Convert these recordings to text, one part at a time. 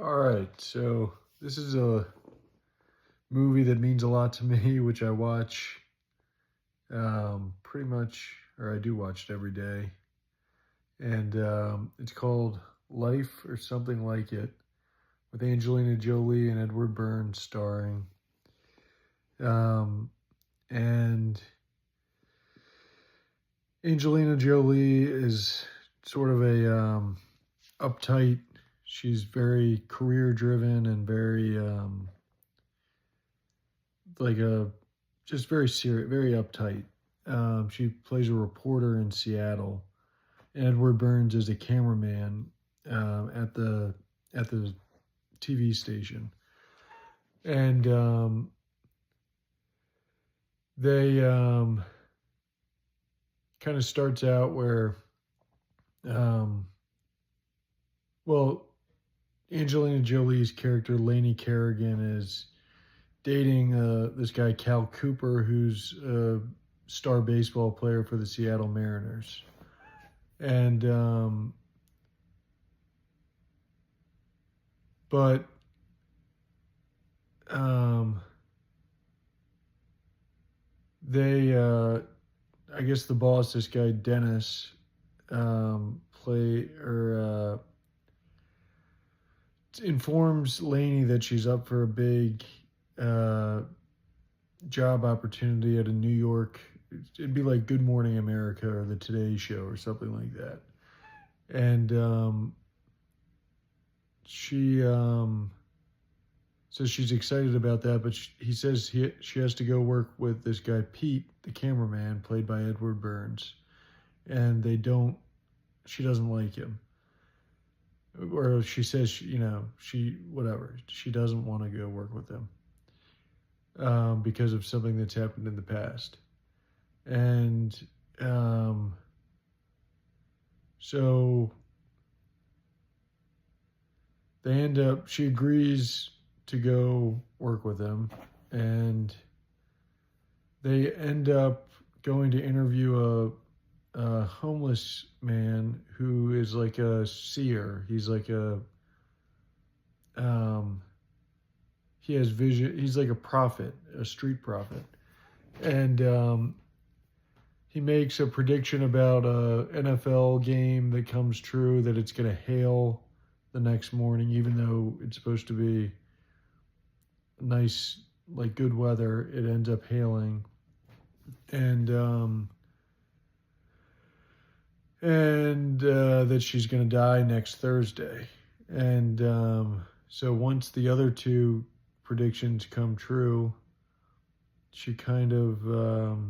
All right, so this is a movie that means a lot to me, which I watch pretty much, or I do watch it every day. And it's called Life or something like it, with Angelina Jolie and Edward Burns starring. Um, and Angelina Jolie is sort of a uptight. She's very career driven and very like a just very serious, very uptight. She plays a reporter in Seattle. Edward Burns is a cameraman at the TV station, and they kind of starts out where, um, well, Angelina Jolie's character Lainey Kerrigan is dating this guy Cal Cooper, who's a star baseball player for the Seattle Mariners, and but they I guess the boss, this guy Dennis, play or informs Lainey that she's up for a big uh, job opportunity at a New York. It'd be like Good Morning America or the Today Show or something like that. And she says she's excited about that, but he says she has to go work with this guy Pete, the cameraman, played by Edward Burns, and she doesn't like him, or she says she doesn't want to go work with him because of something that's happened in the past, and so she agrees to go work with him, and they end up going to interview a homeless man who is like a seer. He's like he has vision. He's like a prophet, a street prophet, and he makes a prediction about a NFL game that comes true, that it's going to hail the next morning, even though it's supposed to be nice, like good weather. It ends up hailing, and that she's going to die next Thursday. And so once the other two predictions come true, she kind of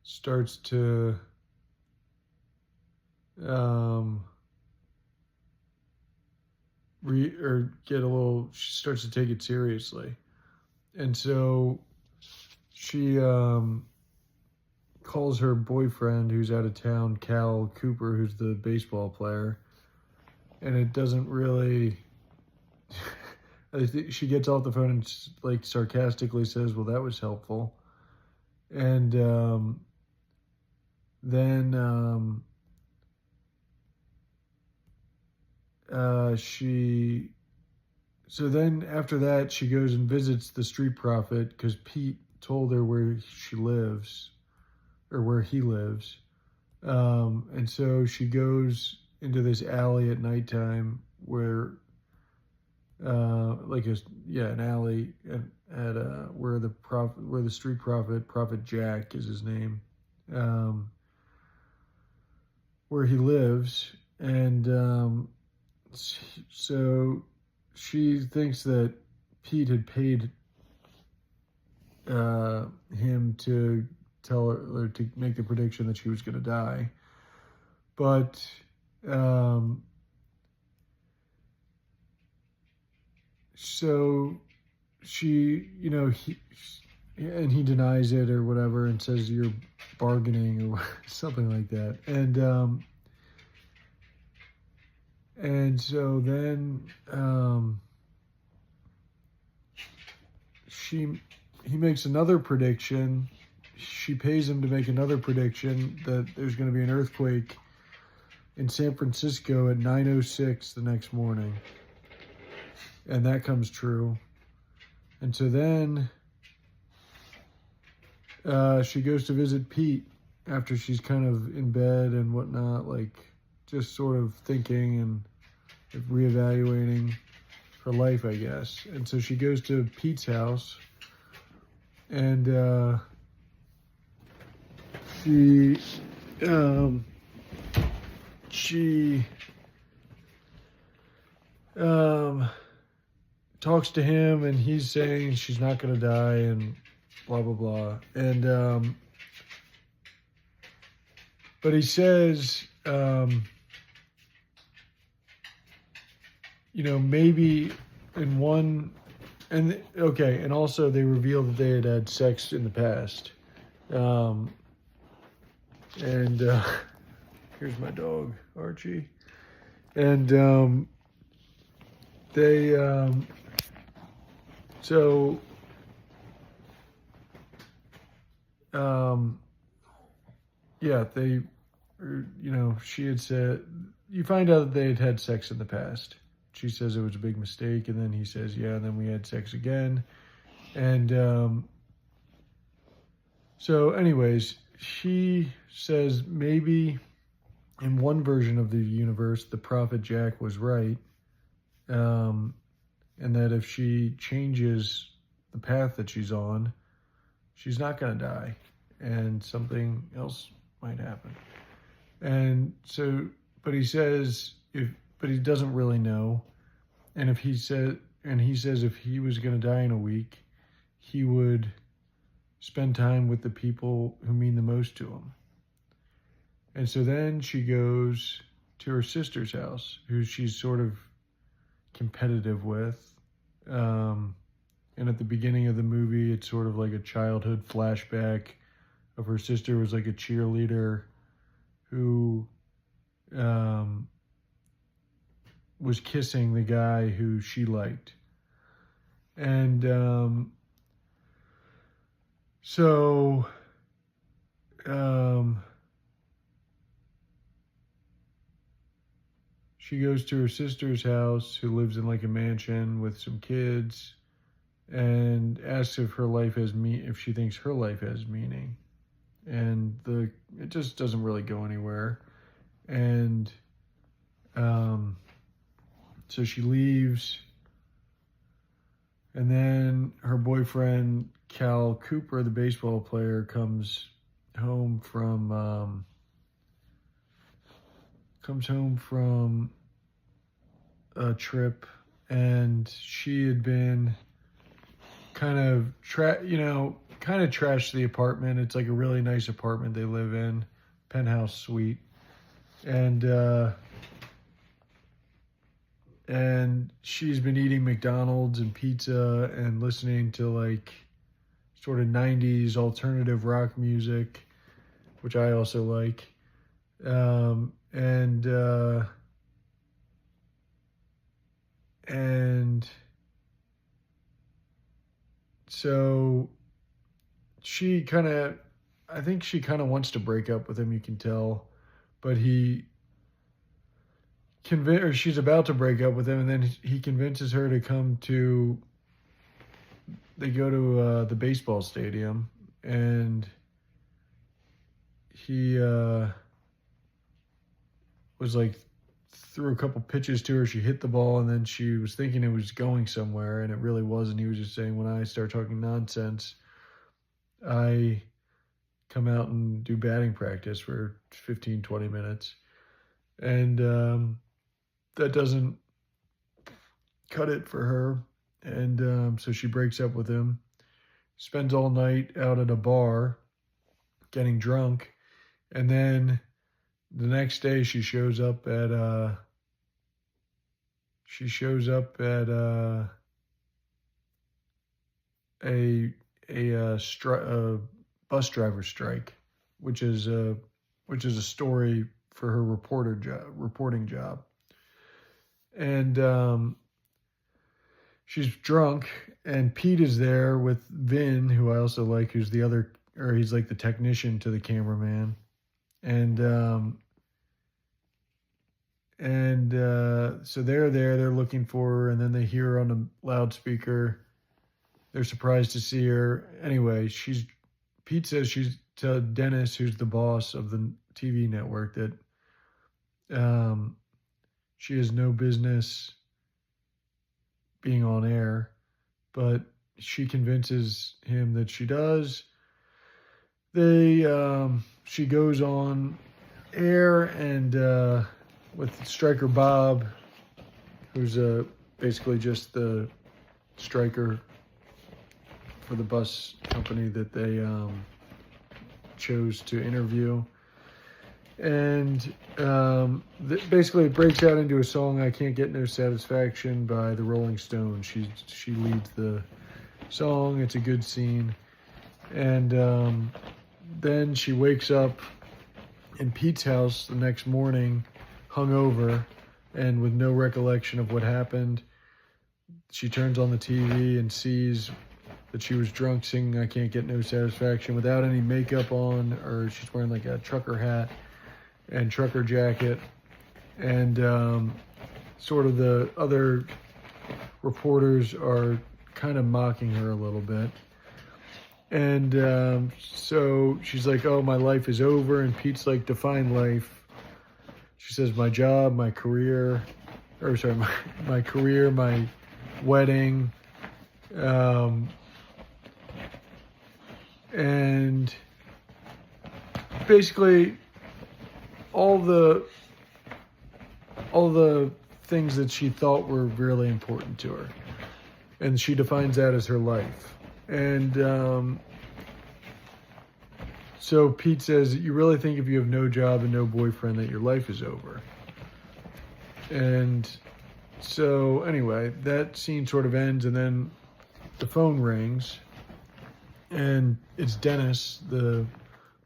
starts to she starts to take it seriously. And so she calls her boyfriend, who's out of town, Cal Cooper, who's the baseball player, and it doesn't really I think she gets off the phone and like sarcastically says, well, that was helpful. And then then after that, she goes and visits the street prophet because Pete told her where she lives, or where he lives. And so she goes into this alley at nighttime where, an alley at where the street prophet Jack is his name, where he lives. And so she thinks that Pete had paid him to tell her, or to make the prediction that she was going to die. But so she, he denies it or whatever and says you're bargaining or something like that. And so then he makes another prediction. She pays him to make another prediction that there's going to be an earthquake in San Francisco at 9:06 the next morning. And that comes true. And so then she goes to visit Pete after she's kind of in bed and whatnot, like just sort of thinking and reevaluating her life, I guess. And so she goes to Pete's house, and she talks to him, and he's saying she's not going to die and blah, blah, blah. And, but he says, maybe in one, and okay, and also they reveal that they had sex in the past. And here's my dog, Archie. And they, she had said, you find out that they had sex in the past. She says it was a big mistake, and then he says, yeah, and then we had sex again. And so anyways, she says maybe in one version of the universe, the Prophet Jack was right, and that if she changes the path that she's on, she's not going to die, and something else might happen. And so, but he says, but he doesn't really know. And he says if he was going to die in a week, he would spend time with the people who mean the most to him. And so then she goes to her sister's house, who she's sort of competitive with. And at the beginning of the movie, it's sort of like a childhood flashback of her sister was like a cheerleader who was kissing the guy who she liked. And she goes to her sister's house, who lives in like a mansion with some kids, and asks if if she thinks her life has meaning. And it just doesn't really go anywhere. And so she leaves, and then her boyfriend Cal Cooper, the baseball player, comes home from a trip, and she had been kind of trashed the apartment. It's like a really nice apartment they live in, penthouse suite, and she's been eating McDonald's and pizza and listening to like sort of 90s alternative rock music, which I also like. And so I think she kind of wants to break up with him, you can tell, but she's about to break up with him, and then he convinces her to they go to the baseball stadium, and he was like, threw a couple pitches to her, she hit the ball, and then she was thinking it was going somewhere, and it really wasn't. He was just saying, when I start talking nonsense, I come out and do batting practice for 15, 20 minutes. And that doesn't cut it for her. And so she breaks up with him, spends all night out at a bar getting drunk. And then the next day she shows up at a bus driver strike, which is a story for her reporting job. And she's drunk, and Pete is there with Vin, who I also like, he's like the technician to the cameraman. And And so they're there, they're looking for her, and then they hear her on a loudspeaker. They're surprised to see her. Anyway, Pete says she's to Dennis, who's the boss of the TV network, that um, she has no business being on air, but she convinces him that she does. She goes on air and with Striker Bob, who's basically just the striker for the bus company that they chose to interview. And basically it breaks out into a song, "I Can't Get No Satisfaction" by the Rolling Stones. She leads the song. It's a good scene. And then she wakes up in Pete's house the next morning, hungover and with no recollection of what happened. She turns on the TV and sees that she was drunk singing "I Can't Get No Satisfaction" without any makeup on, or she's wearing like a trucker hat and trucker jacket. And sort of the other reporters are kind of mocking her a little bit. And so she's like, "Oh, my life is over." And Pete's like, "Define life." She says, "My job, my career," or sorry, my career, my wedding. And basically all the things that she thought were really important to her. And she defines that as her life. And so Pete says, "You really think if you have no job and no boyfriend that your life is over?" And so anyway, that scene sort of ends, and then the phone rings, and it's Dennis, the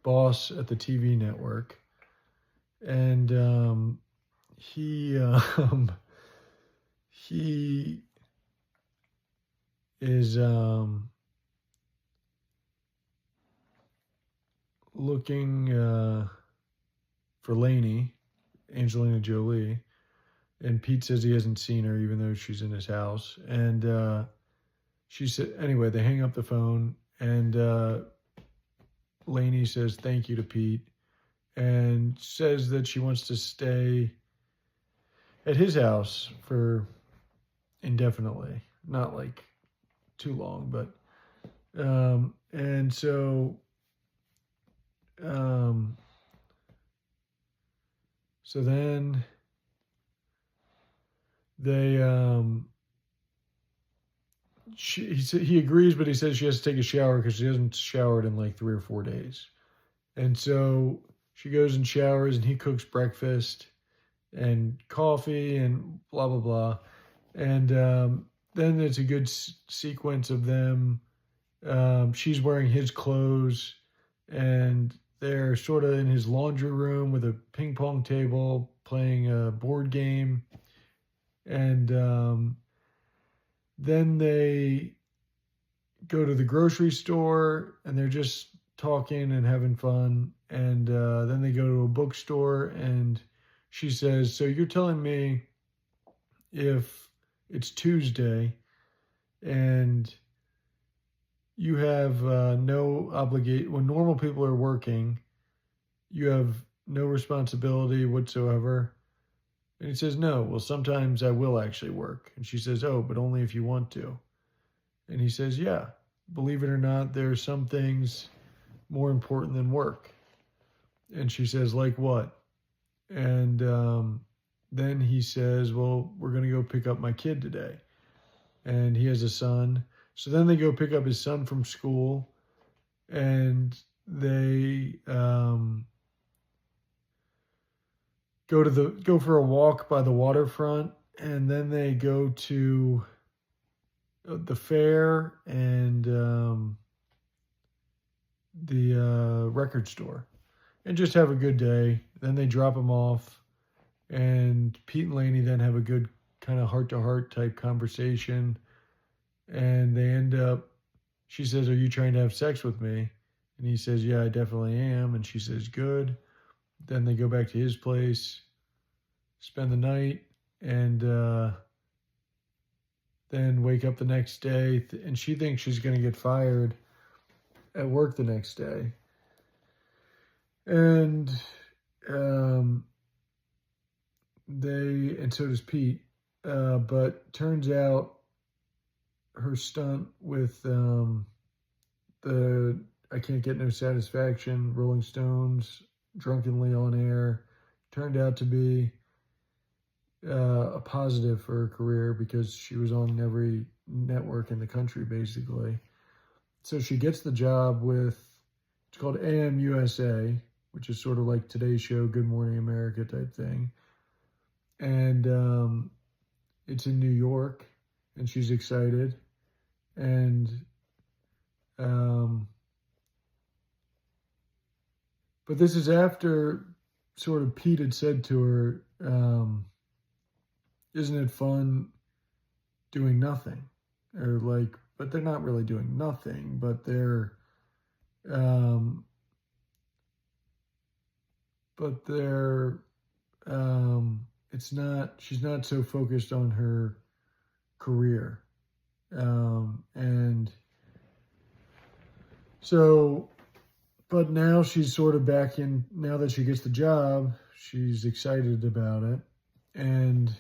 boss at the TV network. And he is looking for Lainey, Angelina Jolie, and Pete says he hasn't seen her even though she's in his house. And she said, anyway, they hang up the phone, and Lainey says thank you to Pete and says that she wants to stay at his house for indefinitely, not like too long, but and so then they he agrees, but he says she has to take a shower because she hasn't showered in like 3 or 4 days. And so she goes and showers, and he cooks breakfast and coffee and blah blah blah. And then it's a good sequence of them. She's wearing his clothes, and they're sort of in his laundry room with a ping pong table playing a board game. And then they go to the grocery store, and they're just talking and having fun. And then they go to a bookstore, and she says, "So you're telling me if it's Tuesday and you have no obligation, when normal people are working, you have no responsibility whatsoever?" And he says, "No, well, sometimes I will actually work." And she says, "Oh, but only if you want to." And he says, "Yeah, believe it or not, there are some things more important than work." And she says, "Like what?" And then he says, "Well, we're going to go pick up my kid today." And he has a son. So then they go pick up his son from school, and they go for a walk by the waterfront, and then they go to the fair and the record store and just have a good day. Then they drop him off, and Pete and Lainey then have a good kind of heart-to-heart type conversation, and they end up, she says, "Are you trying to have sex with me?" And he says, "Yeah, I definitely am." And she says, "Good." Then they go back to his place, spend the night, and then wake up the next day, and she thinks she's going to get fired at work the next day. And um, and so does Pete. But turns out her stunt with the I Can't Get No Satisfaction, Rolling Stones, Drunkenly on Air, turned out to be a positive for her career because she was on every network in the country, basically. So she gets the job with, it's called AM USA, which is sort of like Today's Show, Good Morning America type thing. And it's in New York, and she's excited. And but this is after sort of Pete had said to her, isn't it fun doing nothing? Or like, but they're not really doing nothing, but um, it's not, she's not so focused on her career. And so, but now she's sort of back in, now that she gets the job, she's excited about it. And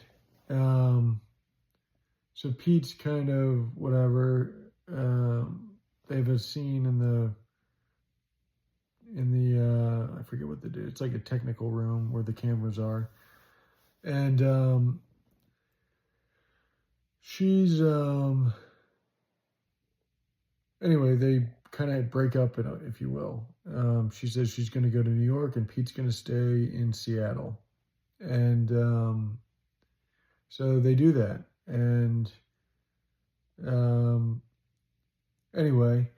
so Pete's kind of whatever. They have a scene in the I forget what they do. It's like a technical room where the cameras are, and she's anyway. They kind of break up, if you will. She says she's going to go to New York, and Pete's going to stay in Seattle, and so they do that. And anyway,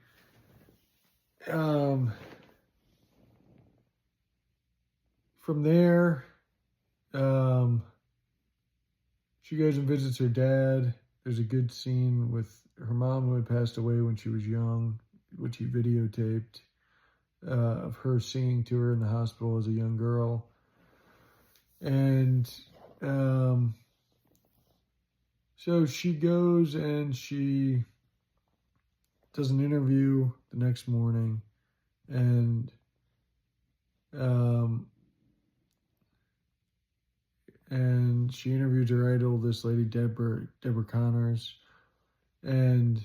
from there, she goes and visits her dad. There's a good scene with her mom, who had passed away when she was young, which he videotaped, of her singing to her in the hospital as a young girl. And so she goes and she does an interview the next morning, and she interviewed her idol, this lady Deborah Connors, and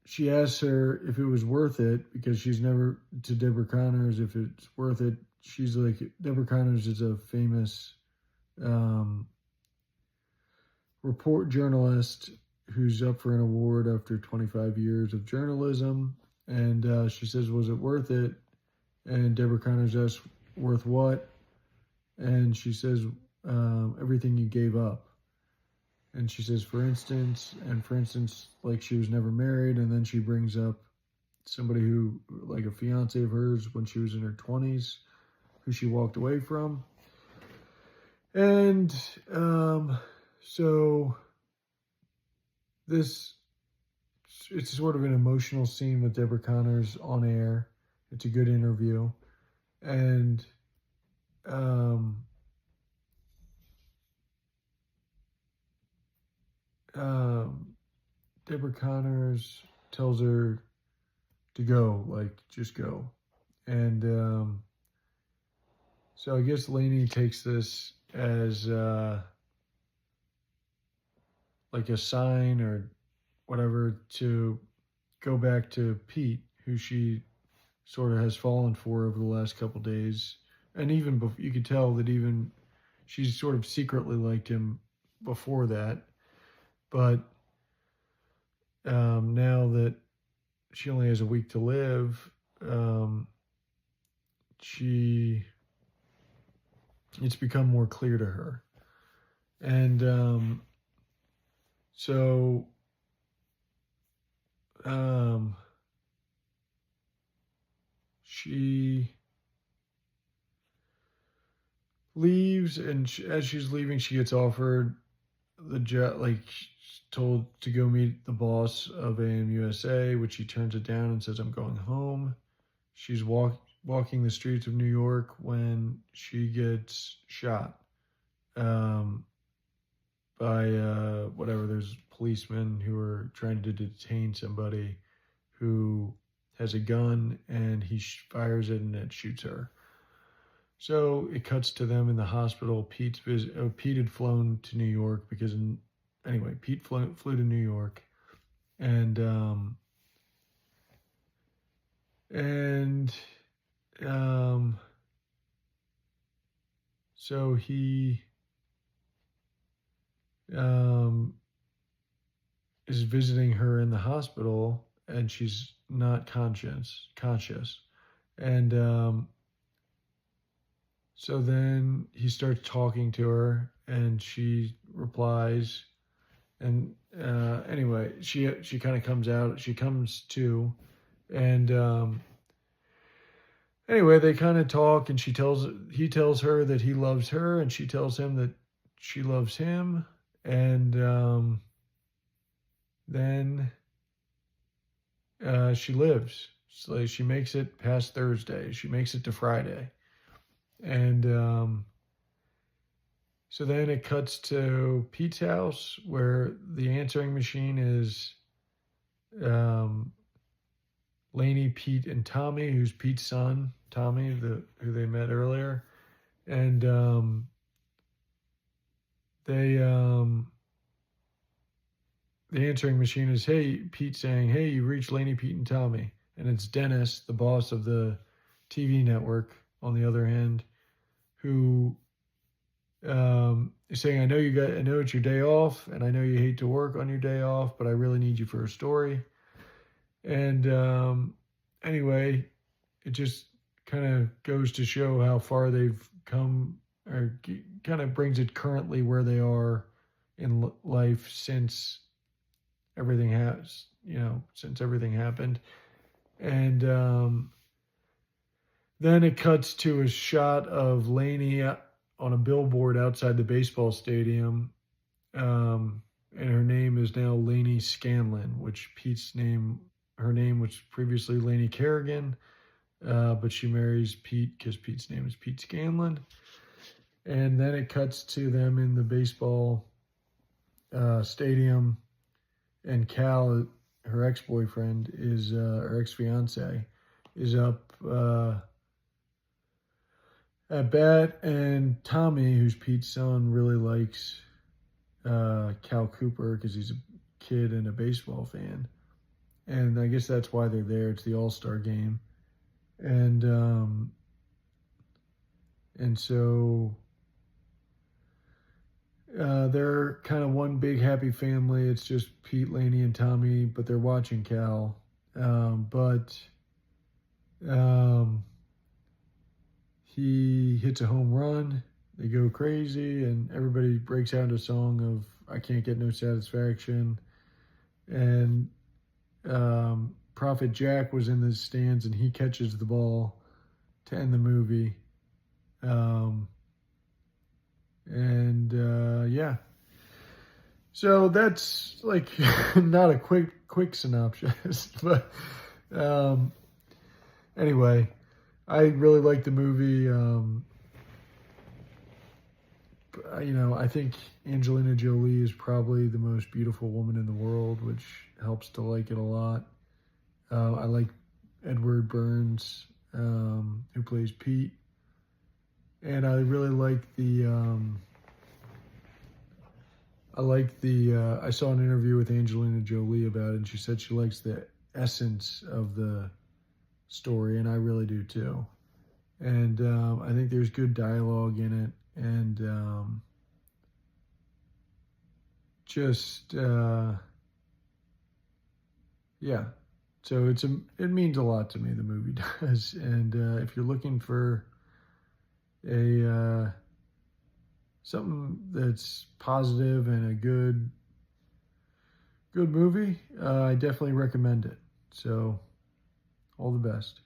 she asked her if it was worth it, because she's never, to Deborah Connors, if it's worth it. She's like, Deborah Connors is a famous report journalist who's up for an award after 25 years of journalism. And she says, was it worth it? And Deborah Connors asks, worth what? And she says, everything you gave up. And she says, for instance, like she was never married. And then she brings up somebody who, like a fiance of hers when she was in her 20s, who she walked away from. And so it's sort of an emotional scene with Deborah Connors on air. It's a good interview. And Deborah Connors tells her to go, like, just go. And so I guess Lainey takes this as like a sign or whatever to go back to Pete, who she sort of has fallen for over the last couple days. And even before, you could tell that even she's sort of secretly liked him before that. But now that she only has a week to live, it's become more clear to her. And so she leaves, and as she's leaving, she gets offered the job, like told to go meet the boss of AM USA, which she turns it down and says, I'm going home. walking the streets of New York when she gets shot um, by whatever. There's policemen who are trying to detain somebody who has a gun, and he fires it and it shoots her. So it cuts to them in the hospital. Pete had flown to New York because, anyway, Pete flew to New York, and and so he is visiting her in the hospital, and she's not conscious, and so then he starts talking to her, and she replies, and anyway, she kind of comes out. She comes to, and anyway, they kind of talk, and he tells her that he loves her, and she tells him that she loves him, and then she lives. So she makes it past Thursday. She makes it to Friday, and so then it cuts to Pete's house, where the answering machine is Lainey, Pete, and Tommy, who's Pete's son, Tommy, who they met earlier, and the answering machine is, "Hey," Pete saying, "Hey, you reached Lainey, Pete, and Tommy," and it's Dennis, the boss of the TV network, on the other hand, who is saying, I know it's your day off, and I know you hate to work on your day off, but I really need you for a story." And anyway, it just kind of goes to show how far they've come, or kind of brings it currently where they are in life since everything happened. And then it cuts to a shot of Lainey on a billboard outside the baseball stadium. And her name is now Lainey Scanlon, which her name was previously Lainey Kerrigan, but she marries Pete because Pete's name is Pete Scanlon. And then it cuts to them in the baseball stadium, and Cal, her ex-boyfriend, her ex-fiance, is up at bat, and Tommy, who's Pete's son, really likes Cal Cooper because he's a kid and a baseball fan, and I guess that's why they're there. It's the All-Star game, and so they're kind of one big happy family. It's just Pete, Lainey, and Tommy, but they're watching Cal. He hits a home run. They go crazy, and everybody breaks out into a song of "I Can't Get No Satisfaction." And Prophet Jack was in the stands, and he catches the ball to end the movie. Yeah. So that's like not a quick synopsis, but anyway, I really like the movie. I think Angelina Jolie is probably the most beautiful woman in the world, which helps to like it a lot. I like Edward Burns, who plays Pete, and I really like I saw an interview with Angelina Jolie about it, and she said she likes the essence of the story, and I really do too. And I think there's good dialogue in it, and yeah. So it means a lot to me, the movie does. And if you're looking for a something that's positive and a good movie, I definitely recommend it. So all the best.